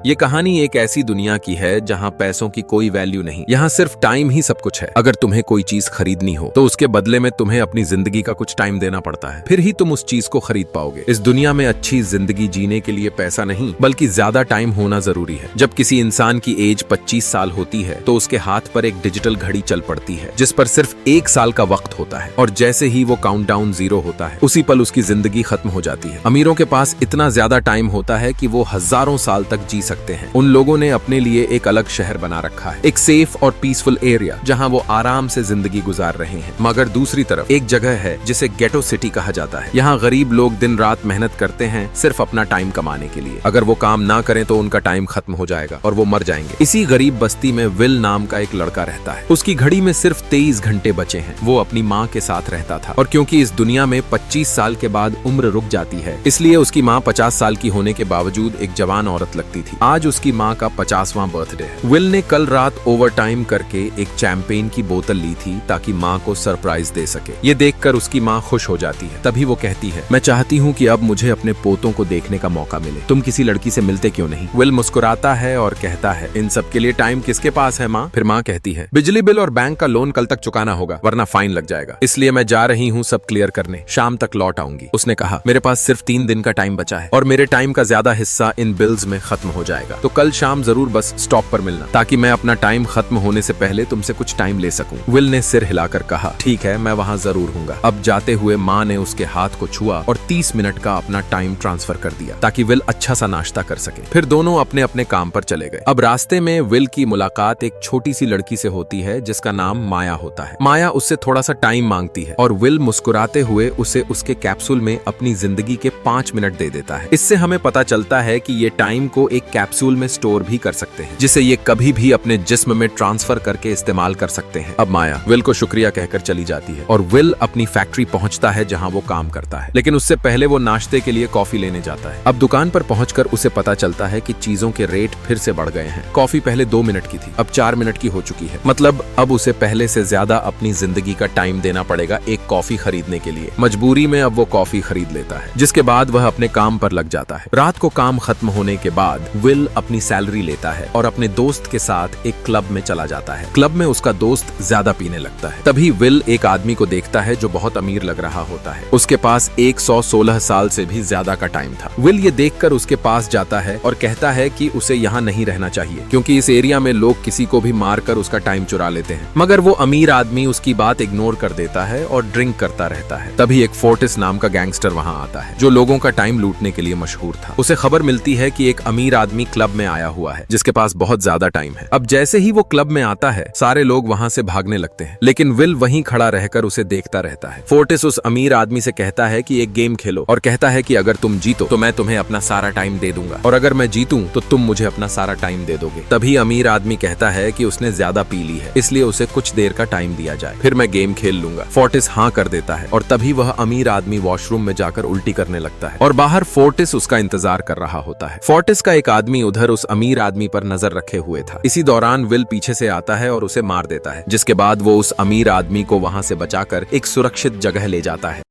ये कहानी एक ऐसी दुनिया की है जहाँ पैसों की कोई वैल्यू नहीं, यहाँ सिर्फ टाइम ही सब कुछ है। अगर तुम्हें कोई चीज खरीदनी हो तो उसके बदले में तुम्हें अपनी जिंदगी का कुछ टाइम देना पड़ता है, फिर ही तुम उस चीज को खरीद पाओगे। इस दुनिया में अच्छी जिंदगी जीने के लिए पैसा नहीं बल्कि ज्यादा टाइम होना जरूरी है। जब किसी इंसान की एज 25 साल होती है तो उसके हाथ पर एक डिजिटल घड़ी चल पड़ती है जिस पर सिर्फ 1 साल का वक्त होता है, और जैसे ही वो काउंटडाउन 0 होता है उसी पल उसकी जिंदगी खत्म हो जाती है। अमीरों के पास इतना ज्यादा टाइम होता है कि वो हजारों साल तक जी सकते हैं। उन लोगों ने अपने लिए एक अलग शहर बना रखा है, एक सेफ और पीसफुल एरिया जहां वो आराम से जिंदगी गुजार रहे हैं। मगर दूसरी तरफ एक जगह है जिसे गेटो सिटी कहा जाता है। यहाँ गरीब लोग दिन रात मेहनत करते हैं सिर्फ अपना टाइम कमाने के लिए। अगर वो काम ना करें तो उनका टाइम खत्म हो जाएगा और वो मर जाएंगे। इसी गरीब बस्ती में विल नाम का एक लड़का रहता है। उसकी घड़ी में सिर्फ 23 घंटे बचे हैं। वो अपनी माँ के साथ रहता था, और क्योंकि इस दुनिया में 25 साल के बाद उम्र रुक जाती है इसलिए उसकी माँ 50 साल की होने के बावजूद एक जवान औरत लगती थी। आज उसकी माँ का 50वां बर्थडे है। विल ने कल रात ओवर टाइम करके एक चैंपेन की बोतल ली थी ताकि माँ को सरप्राइज दे सके। ये देखकर उसकी माँ खुश हो जाती है। तभी वो कहती है, मैं चाहती हूँ कि अब मुझे अपने पोतों को देखने का मौका मिले। तुम किसी लड़की से मिलते क्यों नहीं? विल मुस्कुराता है और कहता है, इन सब के लिए टाइम किसके पास है माँ? फिर माँ कहती है, बिजली बिल और बैंक का लोन कल तक चुकाना होगा वरना फाइन लग जाएगा, इसलिए मैं जा रही हूँ सब क्लियर करने, शाम तक लौट आऊंगी। उसने कहा, मेरे पास सिर्फ 3 दिन का टाइम बचा है और मेरे टाइम का ज्यादा हिस्सा इन बिल्स में खत्म हो जाएगा, तो कल शाम जरूर बस स्टॉप पर मिलना ताकि मैं अपना टाइम खत्म होने से पहले तुमसे कुछ टाइम ले सकूं। विल ने सिर हिलाकर कहा, ठीक है, मैं वहां जरूर हूंगा। अब जाते हुए माँ ने उसके हाथ को छुआ और 30 मिनट का अपना टाइम ट्रांसफर कर दिया ताकि विल अच्छा सा नाश्ता कर सके। फिर दोनों अपने अपने काम पर चले गए। अब रास्ते में विल की मुलाकात एक छोटी सी लड़की से होती है जिसका नाम माया होता है। माया उससे थोड़ा सा टाइम मांगती है और विल मुस्कुराते हुए उसे उसके कैप्सूल में अपनी जिंदगी के 5 मिनट दे देता है। इससे हमें पता चलता है कि ये टाइम को एक कैप्सूल में स्टोर भी कर सकते हैं जिसे ये कभी भी अपने जिस्म में ट्रांसफर करके इस्तेमाल कर सकते हैं। अब माया विल को शुक्रिया कहकर चली जाती है और विल अपनी फैक्ट्री पहुंचता है जहां वो काम करता है, लेकिन उससे पहले वो नाश्ते के लिए कॉफी लेने जाता है। अब दुकान पर पहुंचकर उसे पता चलता है कि चीजों के रेट फिर से बढ़ गए हैं। कॉफी पहले 2 मिनट की थी, अब 4 मिनट की हो चुकी है। मतलब अब उसे पहले से ज्यादा अपनी जिंदगी का टाइम देना पड़ेगा एक कॉफी खरीदने के लिए। मजबूरी में अब वो कॉफी खरीद लेता है, जिसके बाद वह अपने काम पर लग जाता है। रात को काम खत्म होने के बाद विल अपनी सैलरी लेता है और अपने दोस्त के साथ एक क्लब में चला जाता है। क्लब में उसका दोस्त ज्यादा पीने लगता है। तभी विल एक आदमी को देखता है जो बहुत अमीर लग रहा होता है। उसके पास 116 साल से भी ज्यादा का टाइम था। विल ये देखकर उसके पास जाता है और कहता है कि उसे यहाँ नहीं रहना चाहिए क्योंकि इस एरिया में लोग किसी को भी मारकर उसका टाइम चुरा लेते हैं। मगर वो अमीर आदमी उसकी बात इग्नोर कर देता है और ड्रिंक करता रहता है। तभी एक फोर्टिस नाम का गैंगस्टर वहाँ आता है जो लोगों का टाइम लूटने के लिए मशहूर था। उसे खबर मिलती है कि एक अमीर आदमी क्लब में आया हुआ है जिसके पास बहुत ज्यादा टाइम है। अब जैसे ही वो क्लब में आता है सारे लोग वहाँ से भागने लगते हैं, लेकिन विल वहीं खड़ा रहकर उसे देखता रहता है। फोर्टिस उस अमीर आदमी से कहता है कि एक गेम खेलो और कहता है कि अगर तुम जीतो तो मैं तुम्हें अपना सारा टाइम दे दूंगा और अगर मैं जीतूं तो तुम मुझे अपना सारा टाइम दे दोगे। तभी अमीर आदमी कहता है कि उसने ज्यादा पी ली है इसलिए उसे कुछ देर का टाइम दिया जाए, फिर मैं गेम खेल लूंगा। फोर्टिस हाँ कर देता है और तभी वह अमीर आदमी वॉशरूम में जाकर उल्टी करने लगता है और बाहर फोर्टिस उसका इंतजार कर रहा होता है। फोर्टिस का एक आदमी उधर उस अमीर आदमी पर नजर रखे हुए था। इसी दौरान विल पीछे से आता है और उसे मार देता है, जिसके बाद वो उस अमीर आदमी को वहां से बचाकर एक सुरक्षित जगह ले जाता है।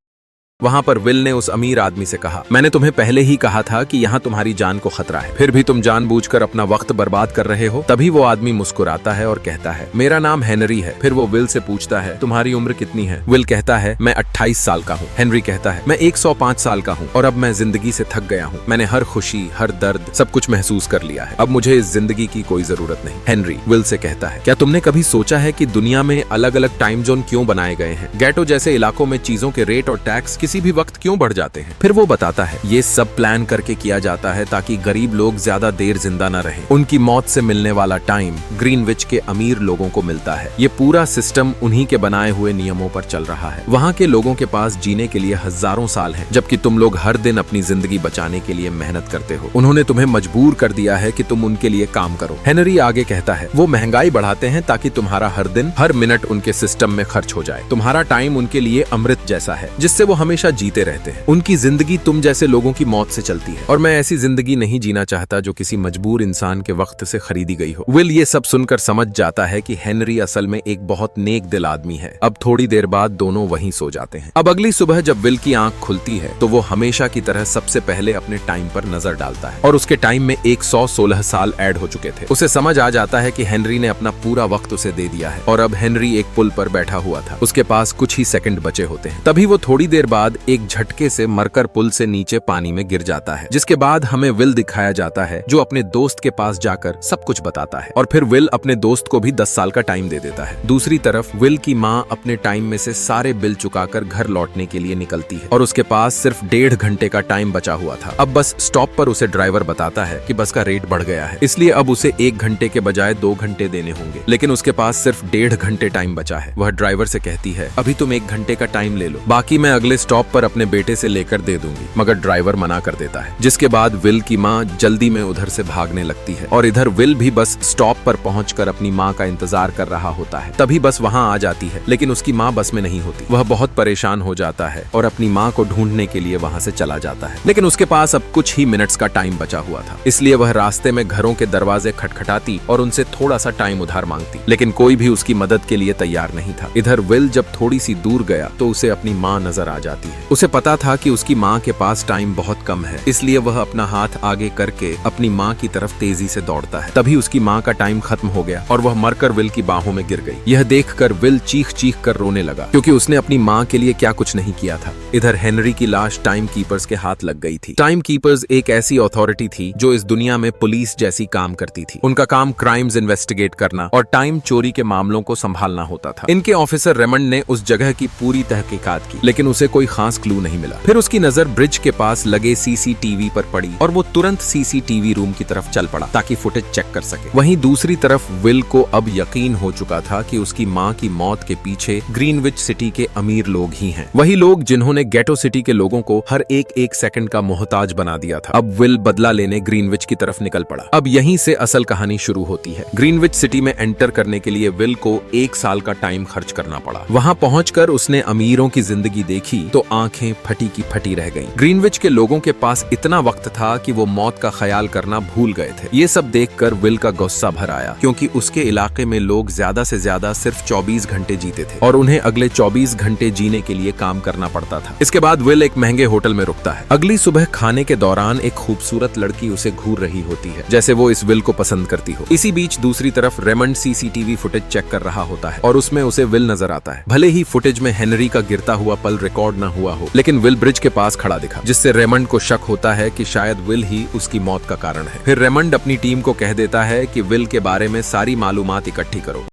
वहां पर विल ने उस अमीर आदमी से कहा, मैंने तुम्हें पहले ही कहा था कि यहाँ तुम्हारी जान को खतरा है, फिर भी तुम जानबूझकर अपना वक्त बर्बाद कर रहे हो। तभी वो आदमी मुस्कुराता है और कहता है, मेरा नाम हेनरी है। फिर वो विल से पूछता है, तुम्हारी उम्र कितनी है? विल कहता है, मैं 28 साल का हूँ। हेनरी कहता है, मैं 105 साल का हूँ और अब मैं जिंदगी से थक गया हूँ। मैंने हर खुशी, हर दर्द, सब कुछ महसूस कर लिया है। अब मुझे इस जिंदगी की कोई जरूरत नहीं। हेनरी विल से कहता है, क्या तुमने कभी सोचा है कि दुनिया में अलग अलग टाइम जोन क्यों बनाए गए हैं? गेटो जैसे इलाकों में चीजों के रेट और टैक्स किसी भी वक्त क्यों बढ़ जाते हैं? फिर वो बताता है, ये सब प्लान करके किया जाता है ताकि गरीब लोग ज्यादा देर जिंदा न रहें। उनकी मौत से मिलने वाला टाइम ग्रीनविच के अमीर लोगों को मिलता है। ये पूरा सिस्टम उन्हीं के बनाए हुए नियमों पर चल रहा है। वहाँ के लोगों के पास जीने के लिए हजारों साल हैं, जबकि तुम लोग हर दिन अपनी जिंदगी बचाने के लिए मेहनत करते हो। उन्होंने तुम्हें मजबूर कर दिया है कि तुम उनके लिए काम करो। हेनरी आगे कहता है, वो महंगाई बढ़ाते हैं ताकि तुम्हारा हर दिन, हर मिनट उनके सिस्टम में खर्च हो जाए। तुम्हारा टाइम उनके लिए अमृत जैसा है जिससे वो हमेशा हमेशा जीते रहते हैं। उनकी जिंदगी तुम जैसे लोगों की मौत से चलती है और मैं ऐसी जिंदगी नहीं जीना चाहता जो किसी मजबूर इंसान के वक्त से खरीदी गई हो। विल ये सब सुनकर समझ जाता है कि हेनरी असल में एक बहुत नेक दिल आदमी है। अब थोड़ी देर बाद दोनों वहीं सो जाते हैं। अब अगली सुबह जब विल की आंख खुलती है तो वो हमेशा की तरह सबसे पहले अपने टाइम पर नजर डालता है और उसके टाइम में 116 साल ऐड हो चुके थे। उसे समझ आ जाता है कि हेनरी ने अपना पूरा वक्त उसे दे दिया है और अब हेनरी एक पुल पर बैठा हुआ था। उसके पास कुछ ही सेकंड बचे होते हैं। तभी वो थोड़ी देर बाद एक झटके से मरकर पुल से नीचे पानी में गिर जाता है, जिसके बाद हमें विल दिखाया जाता है जो अपने दोस्त के पास जाकर सब कुछ बताता है और फिर विल अपने दोस्त को भी 10 साल का टाइम दे देता है। दूसरी तरफ विल की माँ अपने टाइम में से सारे बिल चुकाकर घर लौटने के लिए निकलती है और उसके पास सिर्फ 1.5 घंटे का टाइम बचा हुआ था। अब बस स्टॉप पर उसे ड्राइवर बताता है कि बस का रेट बढ़ गया है, इसलिए अब उसे 1 घंटे के बजाय 2 घंटे देने होंगे, लेकिन उसके पास सिर्फ 1.5 घंटे टाइम बचा है। वह ड्राइवर से कहती है, अभी तुम 1 घंटे का टाइम ले लो, बाकी मैं अगले स्टॉप पर अपने बेटे से लेकर दे दूंगी। मगर ड्राइवर मना कर देता है, जिसके बाद विल की माँ जल्दी में उधर से भागने लगती है और इधर विल भी बस स्टॉप पर पहुंचकर अपनी माँ का इंतजार कर रहा होता है। तभी बस वहां आ जाती है, लेकिन उसकी माँ बस में नहीं होती। वह बहुत परेशान हो जाता है और अपनी माँ को ढूंढने के लिए वहां से चला जाता है, लेकिन उसके पास अब कुछ ही मिनट्स का टाइम बचा हुआ था, इसलिए वह रास्ते में घरों के दरवाजे खटखटाती और उनसे थोड़ा सा टाइम उधार मांगती, लेकिन कोई भी उसकी मदद के लिए तैयार नहीं था। इधर विल जब थोड़ी सी दूर गया तो उसे अपनी माँ नजर आ जाती है। उसे पता था कि उसकी माँ के पास टाइम बहुत कम है, इसलिए वह अपना हाथ आगे करके अपनी माँ की तरफ तेजी से दौड़ता है। तभी उसकी माँ का टाइम खत्म हो गया और वह मरकर विल की बाहों में गिर गई। यह देखकर विल चीख चीख कर रोने लगा, क्योंकि उसने अपनी माँ के लिए क्या कुछ नहीं किया था। इधर हेनरी की लाश टाइम कीपर्स के हाथ लग गई थी। टाइम कीपर्स एक ऐसी अथॉरिटी थी जो इस दुनिया में पुलिस जैसी काम करती थी। उनका काम क्राइम्स इन्वेस्टिगेट करना और टाइम चोरी के मामलों को संभालना होता था। इनके ऑफिसर रेमंड ने उस जगह की पूरी तहकीकात की, लेकिन उसे कोई खास क्लू नहीं मिला। फिर उसकी नजर ब्रिज के पास लगे सीसीटीवी पर पड़ी और वो तुरंत सीसीटीवी रूम की तरफ चल पड़ा ताकि फुटेज चेक कर सके। वहीं दूसरी तरफ विल को अब यकीन हो चुका था कि उसकी माँ की मौत के पीछे ग्रीनविच सिटी के अमीर लोग ही हैं, वही लोग जिन्होंने गेटो सिटी के लोगों को हर एक सेकंड का मोहताज बना दिया था। अब विल बदला लेने ग्रीनविच की तरफ निकल पड़ा। अब यहीं से असल कहानी शुरू होती है। ग्रीनविच सिटी में एंटर करने के लिए विल को 1 साल का टाइम खर्च करना पड़ा। वहां पहुंचकर उसने अमीरों की जिंदगी देखी तो आंखें फटी की फटी रह गईं। ग्रीनविच के लोगों के पास इतना वक्त था कि वो मौत का ख्याल करना भूल गए थे। ये सब देखकर विल का गुस्सा भर आया, क्योंकि उसके इलाके में लोग ज्यादा से ज्यादा सिर्फ 24 घंटे जीते थे और उन्हें अगले 24 घंटे जीने के लिए काम करना पड़ता था। इसके बाद विल एक महंगे होटल में रुकता है। अगली सुबह खाने के दौरान एक खूबसूरत लड़की उसे घूर रही होती है, जैसे वो इस विल को पसंद करती हो। इसी बीच दूसरी तरफ रेमंड सीसीटीवी फुटेज चेक कर रहा होता है और उसमें उसे विल नजर आता है। भले ही फुटेज में हेनरी का गिरता हुआ पल रिकॉर्ड न हुआ हो, लेकिन विल ब्रिज के पास खड़ा दिखा, जिससे रेमंड को शक होता है कि शायद विल ही उसकी मौत का कारण है। फिर रेमंड अपनी टीम को कह देता है कि विल के बारे में सारी मालूमात इकट्ठी करो।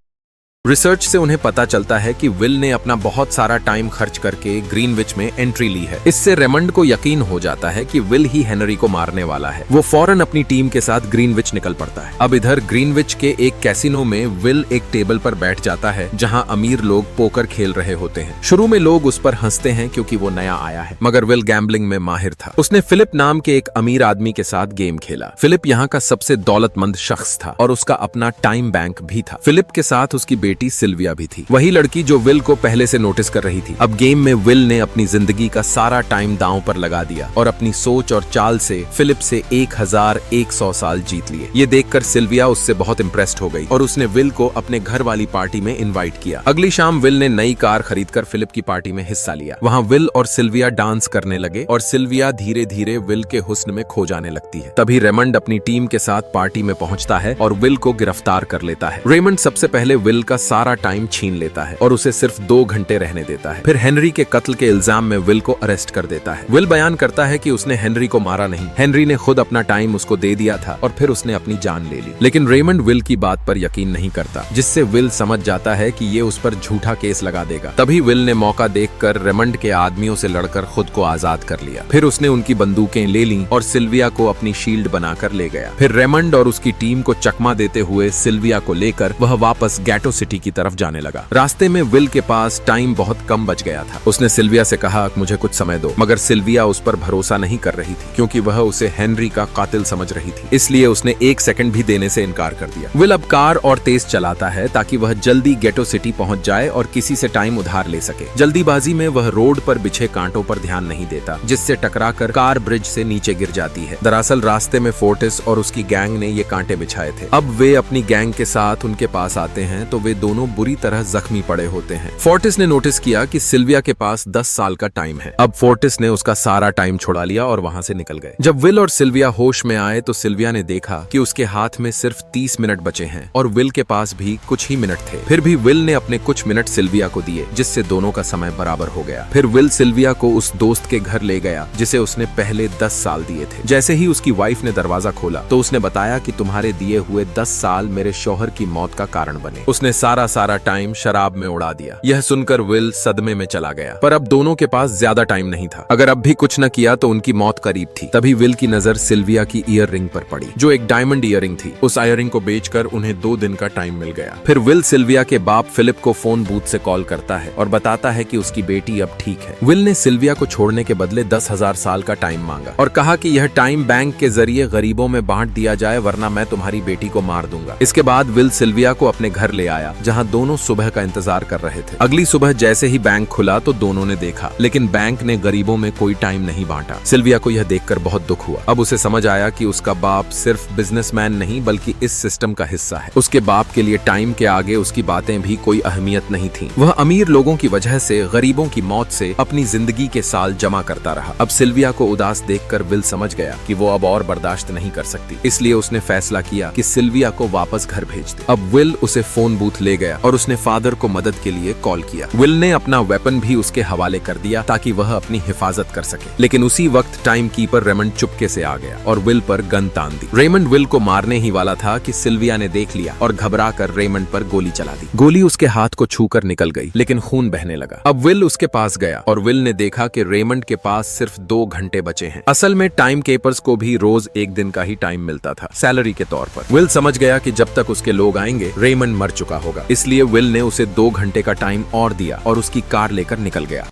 रिसर्च से उन्हें पता चलता है कि विल ने अपना बहुत सारा टाइम खर्च करके ग्रीनविच में एंट्री ली है। इससे रेमंड को यकीन हो जाता है कि विल ही हेनरी को मारने वाला है। वो फौरन अपनी टीम के साथ ग्रीनविच निकल पड़ता है। अब इधर ग्रीनविच के एक कैसीनो में विल एक टेबल पर बैठ जाता है जहां अमीर लोग पोकर खेल रहे होते हैं। शुरू में लोग उस पर हंसते हैं क्योंकि वो नया आया है, मगर विल गैम्बलिंग में माहिर था। उसने फिलिप नाम के एक अमीर आदमी के साथ गेम खेला। फिलिप यहाँ का सबसे दौलतमंद शख्स था और उसका अपना टाइम बैंक भी था। फिलिप के साथ उसकी बेटी सिल्विया भी थी, वही लड़की जो विल को पहले से नोटिस कर रही थी। अब गेम में विल ने अपनी जिंदगी का सारा टाइम दांव पर लगा दिया और अपनी सोच और चाल से फिलिप से 1100 साल जीत लिए। ये देखकर सिल्विया उससे बहुत इम्प्रेस्ड हो गई और उसने विल को अपने घर वाली पार्टी में इनवाइट किया। अगली शाम विल ने नई कार खरीदकर फिलिप की पार्टी में हिस्सा लिया। वहाँ विल और सिल्विया डांस करने लगे और सिल्विया धीरे धीरे विल के हुस्न में खो जाने लगती है। तभी रेमंड अपनी टीम के साथ पार्टी में पहुंचता है और विल को गिरफ्तार कर लेता है। रेमंड सबसे पहले विल का सारा टाइम छीन लेता है और उसे सिर्फ 2 घंटे रहने देता है। फिर हेनरी के कत्ल के इल्जाम में विल को अरेस्ट कर देता है। विल बयान करता है कि उसने हेनरी को मारा नहीं, हेनरी ने खुद अपना टाइम उसको दे दिया था और फिर उसने अपनी जान ले ली। लेकिन रेमंड विल की बात पर यकीन नहीं करता, जिससे विल समझ जाता है कि ये उस पर झूठा केस लगा देगा। तभी विल ने मौका देखकर रेमंड के आदमियों से लड़कर खुद को आजाद कर लिया। फिर उसने उनकी बंदूकें ले ली और सिल्विया को अपनी शील्ड बनाकर ले गया। फिर रेमंड और उसकी टीम को चकमा देते हुए सिल्विया को लेकर वह वापस गेटो सिटी सिटी की तरफ जाने लगा। रास्ते में विल के पास टाइम बहुत कम बच गया था। उसने सिल्विया से कहा, मुझे कुछ समय दो, मगर सिल्विया उस पर भरोसा नहीं कर रही थी क्योंकि वह उसे हेनरी का कातिल समझ रही थी। इसलिए उसने 1 सेकंड भी देने से इनकार कर दिया। विल अब कार और तेज चलाता है ताकि वह जल्दी गेटो सिटी पहुंच जाए और किसी से टाइम उधार ले सके। जल्दीबाजी में वह रोड पर बिछे कांटों पर ध्यान नहीं देता, जिससे टकराकर कार ब्रिज से नीचे गिर जाती है। दरअसल रास्ते में फोर्टिस और उसकी गैंग ने ये कांटे बिछाए थे। अब वे अपनी गैंग के साथ उनके पास आते हैं तो वे दोनों बुरी तरह जख्मी पड़े होते हैं। फोर्टिस ने नोटिस किया कि सिल्विया के पास 10 साल का टाइम है। अब फोर्टिस ने उसका सारा टाइम छुड़ा लिया और वहां से निकल गए। जब विल और सिल्विया होश में आए तो सिल्विया ने देखा कि उसके हाथ में सिर्फ 30 मिनट बचे हैं और विल के पास भी कुछ ही मिनट थे। फिर भी विल ने अपने कुछ मिनट सिल्विया को दिए, जिससे दोनों का समय बराबर हो गया। फिर विल सिल्विया को उस दोस्त के घर ले गया जिसे उसने पहले 10 साल दिए थे। जैसे ही उसकी वाइफ ने दरवाजा खोला तो उसने बताया कि तुम्हारे दिए हुए 10 साल मेरे शौहर की मौत का कारण बने। उसने सारा टाइम शराब में उड़ा दिया। यह सुनकर विल सदमे में चला गया, पर अब दोनों के पास ज्यादा टाइम नहीं था। अगर अब भी कुछ न किया तो उनकी मौत करीब थी। तभी विल की नजर सिल्विया की ईयर रिंग पर पड़ी, जो एक डायमंड ईयर रिंग थी। उस ईयर रिंग को बेचकर उन्हें 2 दिन का टाइम मिल गया। फिर विल सिल्विया के बाप फिलिप को फोन बूथ से कॉल करता है और बताता है कि उसकी बेटी अब ठीक है। विल ने सिल्विया को छोड़ने के बदले 10,000 साल का टाइम मांगा और कहा कि यह टाइम बैंक के जरिए गरीबों में बांट दिया जाए, वरना मैं तुम्हारी बेटी को मार दूंगा। इसके बाद विल सिल्विया को अपने घर ले आया, जहां दोनों सुबह का इंतजार कर रहे थे। अगली सुबह जैसे ही बैंक खुला तो दोनों ने देखा, लेकिन बैंक ने गरीबों में कोई टाइम नहीं बांटा। सिल्विया को यह देखकर बहुत दुख हुआ। अब उसे समझ आया कि उसका बाप सिर्फ बिजनेसमैन नहीं बल्कि इस सिस्टम का हिस्सा है। उसके बाप के लिए टाइम के आगे उसकी बातें भी कोई अहमियत नहीं थी। वह अमीर लोगों की वजह से गरीबों की मौत से अपनी जिंदगी के साल जमा करता रहा। अब सिल्विया को उदास देखकर विल समझ गया कि वो अब और बर्दाश्त नहीं कर सकती। इसलिए उसने फैसला किया कि सिल्विया को वापस घर भेज दे। अब विल उसे फोन बूथ ले गया और उसने फादर को मदद के लिए कॉल किया। विल ने अपना वेपन भी उसके हवाले कर दिया ताकि वह अपनी हिफाजत कर सके। लेकिन उसी वक्त टाइम कीपर रेमंड चुपके से आ गया और विल पर गन तान दी। रेमंड विल को मारने ही वाला था कि सिल्विया ने देख लिया और घबराकर रेमंड पर गोली चला दी। गोली उसके हाथ को छूकर निकल गई, लेकिन खून बहने लगा। अब विल उसके पास गया और विल ने देखा कि रेमंड के पास सिर्फ 2 घंटे बचे हैं। असल में टाइम कीपर्स को भी रोज 1 दिन का ही टाइम मिलता था, सैलरी के तौर पर। विल समझ गया कि जब तक उसके लोग आएंगे रेमंड मर चुका होगा। इसलिए विल ने उसे 2 घंटे का टाइम और दिया और उसकी कार लेकर निकल गया।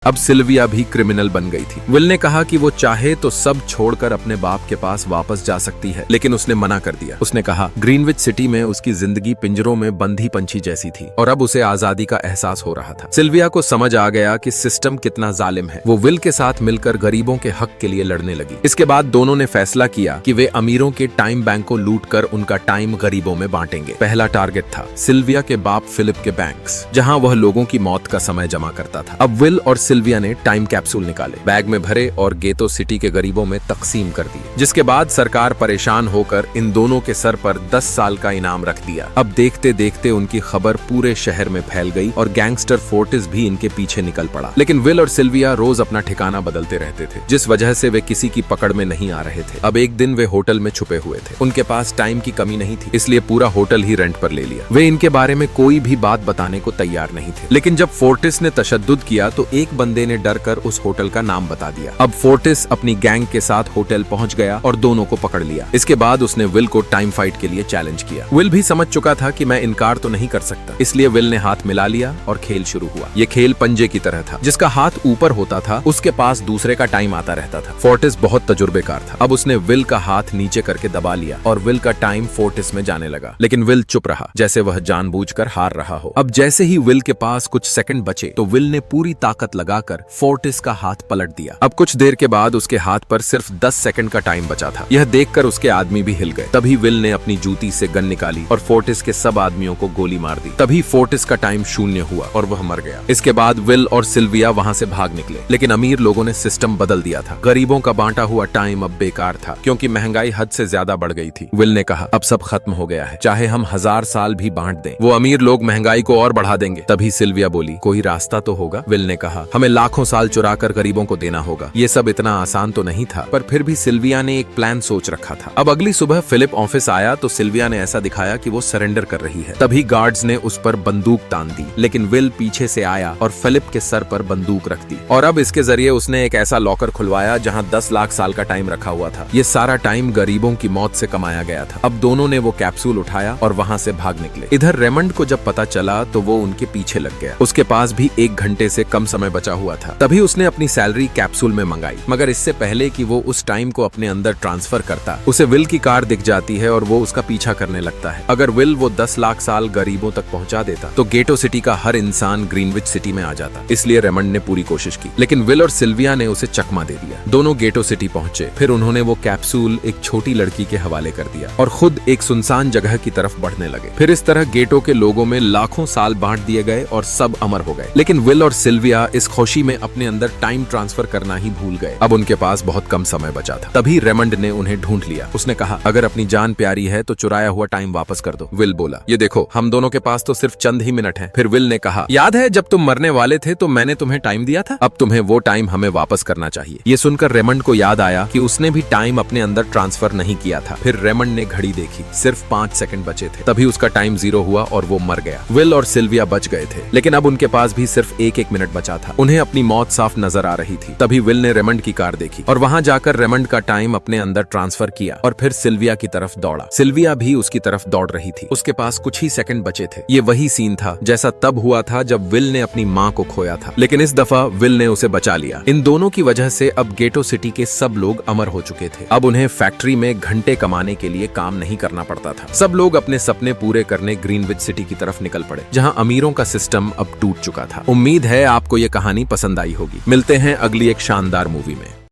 अब सिल्विया भी क्रिमिनल बन गई थी। विल ने कहा कि वो चाहे तो सब छोड़कर अपने बाप के पास वापस जा सकती है, लेकिन उसने मना कर दिया। उसने कहा ग्रीनविच सिटी में उसकी जिंदगी पिंजरों में बंधी पंछी जैसी थी और अब उसे आजादी का एहसास हो रहा था। सिल्विया को समझ आ गया कि सिस्टम कितना जालिम है। वो विल के साथ मिलकर गरीबों के हक के लिए लड़ने लगी। इसके बाद दोनों ने फैसला किया कि वे अमीरों के टाइम बैंक को लूटकर उनका टाइम गरीबों में बांटेंगे। पहला टारगेट था सिल्विया के बाप फिलिप के बैंक्स, जहाँ वह लोगों की मौत का समय जमा करता था। अब विल और सिल्विया ने टाइम कैप्सूल निकाले, बैग में भरे और गेतो सिटी के गरीबों में तकसीम कर दिए। जिसके बाद सरकार परेशान होकर इन दोनों के सर पर 10 साल का इनाम रख दिया। अब देखते देखते उनकी खबर पूरे शहर में फैल गई और गैंगस्टर फोर्टिस भी इनके पीछे निकल पड़ा। लेकिन विल और सिल्विया रोज अपना ठिकाना बदलते रहते थे, जिस वजह से वे किसी की पकड़ में नहीं आ रहे थे। अब एक दिन वे होटल में छुपे हुए थे। उनके पास टाइम की कमी नहीं थी, इसलिए पूरा होटल ही रेंट पर ले लिया। वे इनके बारे में कोई भी बात बताने को तैयार नहीं थे। लेकिन जब फोर्टिस ने तशद्दुद किया तो एक बंदे ने डरकर उस होटल का नाम बता दिया। अब फोर्टिस अपनी गैंग के साथ होटल पहुंच गया और दोनों को पकड़ लिया। इसके बाद उसने विल को टाइम फाइट के लिए चैलेंज किया। विल भी समझ चुका था कि मैं इनकार तो नहीं कर सकता, इसलिए विल ने हाथ मिला लिया और खेल शुरू हुआ। ये खेल पंजे की तरह था। जिसका हाथ ऊपर होता था उसके पास दूसरे का टाइम आता रहता था। फोर्टिस बहुत तजुर्बेकार था। अब उसने विल का हाथ नीचे करके दबा लिया और विल का टाइम फोर्टिस में जाने लगा। लेकिन विल चुप रहा, जैसे वह जानबूझकर हार रहा हो। अब जैसे ही विल के पास कुछ सेकंड बचे तो विल ने पूरी ताकत लगाकर फोर्टिस का हाथ पलट दिया। अब कुछ देर के बाद उसके हाथ पर सिर्फ 10 सेकंड का टाइम बचा था। यह देखकर उसके आदमी भी हिल गए। तभी विल ने अपनी जूती से गन निकाली और फोर्टिस के सब आदमियों को गोली मार दी। तभी फोर्टिस का टाइम 0 हुआ और वह मर गया। इसके बाद विल और सिल्विया वहां से भाग निकले। लेकिन अमीर लोगों ने सिस्टम बदल दिया था। गरीबों का बांटा हुआ टाइम अब बेकार था, क्योंकि महंगाई हद से ज्यादा बढ़ गई थी। विल ने कहा अब सब खत्म हो गया है, चाहे हम 1000 साल भी बांट दें, वो अमीर लोग महंगाई को और बढ़ा देंगे। तभी सिल्विया बोली कोई रास्ता तो होगा। विल ने कहा हमें लाखों साल चुरा कर गरीबों को देना होगा। ये सब इतना आसान तो नहीं था, पर फिर भी सिल्विया ने एक प्लान सोच रखा था। अब अगली सुबह फिलिप ऑफिस आया तो सिल्विया ने ऐसा दिखाया कि वो सरेंडर कर रही है। तभी गार्ड्स ने उस पर बंदूक तान दी, लेकिन विल पीछे से आया और फिलिप के सर पर बंदूक रख दी। और अब इसके जरिए उसने एक ऐसा लॉकर खुलवाया जहां 10 लाख साल का टाइम रखा हुआ था। ये सारा टाइम गरीबों की मौत से कमाया गया था। अब दोनों ने वो कैप्सूल उठाया और वहां से भाग निकले। इधर रेमंड को जब पता चला तो वो उनके पीछे लग गया। उसके पास भी 1 घंटे से कम समय बचा हुआ था। तभी उसने अपनी सैलरी कैप्सूल में मंगाई, मगर इससे पहले कि वो उस टाइम को अपने अंदर ट्रांसफर करता, उसे विल की कार दिख जाती है और वो उसका पीछा करने लगता है। अगर विल वो 10 लाख साल गरीबों तक पहुंचा देता तो गेटो सिटी का हर इंसान ग्रीनविच सिटी में आ जाता। इसलिए रेमंड ने पूरी कोशिश की, लेकिन विल और सिल्विया ने उसे चकमा दे दिया। दोनों गेटो सिटी पहुंचे। फिर उन्होंने वो कैप्सूल एक छोटी लड़की के हवाले कर दिया और खुद एक सुनसान जगह की तरफ बढ़ने लगे। फिर इस तरह गेटो के लोगों में लाखों साल बांट दिए गए और सब अमर हो गए। लेकिन विल और सिल्विया इस खुशी में अपने अंदर टाइम ट्रांसफर करना ही भूल गए। अब उनके पास बहुत कम समय बचा था। तभी रेमंड ने उन्हें ढूंढ लिया। उसने कहा, अगर अपनी जान प्यारी है तो चुराया हुआ टाइम वापस कर दो। विल बोला, ये देखो, हम दोनों के पास तो सिर्फ चंद ही मिनट हैं। फिर विल ने कहा, याद है जब तुम मरने वाले थे तो मैंने तुम्हें टाइम दिया था? अब तुम्हें वो टाइम हमें वापस करना चाहिए। ये सुनकर रेमंड को याद आया कि उसने भी टाइम अपने अंदर ट्रांसफर नहीं किया था। फिर रेमंड ने घड़ी देखी, सिर्फ 5 सेकंड बचे थे। तभी उसका टाइम 0 हुआ और वो मर गया। विल और सिल्विया बच गए थे, लेकिन अब उनके पास भी सिर्फ 1 मिनट बचा था। उन्हें अपनी मौत साफ नजर आ रही थी। तभी विल ने रेमंड की कार देखी और वहां जाकर रेमंड का टाइम अपने अंदर ट्रांसफर किया और फिर सिल्विया की तरफ दौड़ा। सिल्विया भी उसकी तरफ दौड़ रही थी। उसके पास कुछ ही सेकंड बचे थे। ये वही सीन था जैसा तब हुआ था जब विल ने अपनी माँ को खोया था, लेकिन इस दफा विल ने उसे बचा लिया। इन दोनों की वजह से अब गेटो सिटी के सब लोग अमर हो चुके थे। अब उन्हें फैक्ट्री में घंटे कमाने के लिए काम नहीं करना पड़ता था। सब लोग अपने सपने पूरे करने ग्रीनविच सिटी की तरफ निकल पड़े, जहां अमीरों का सिस्टम अब टूट चुका था। उम्मीद है आपको ये कहानी पसंद आई होगी। मिलते हैं अगली एक शानदार मूवी में।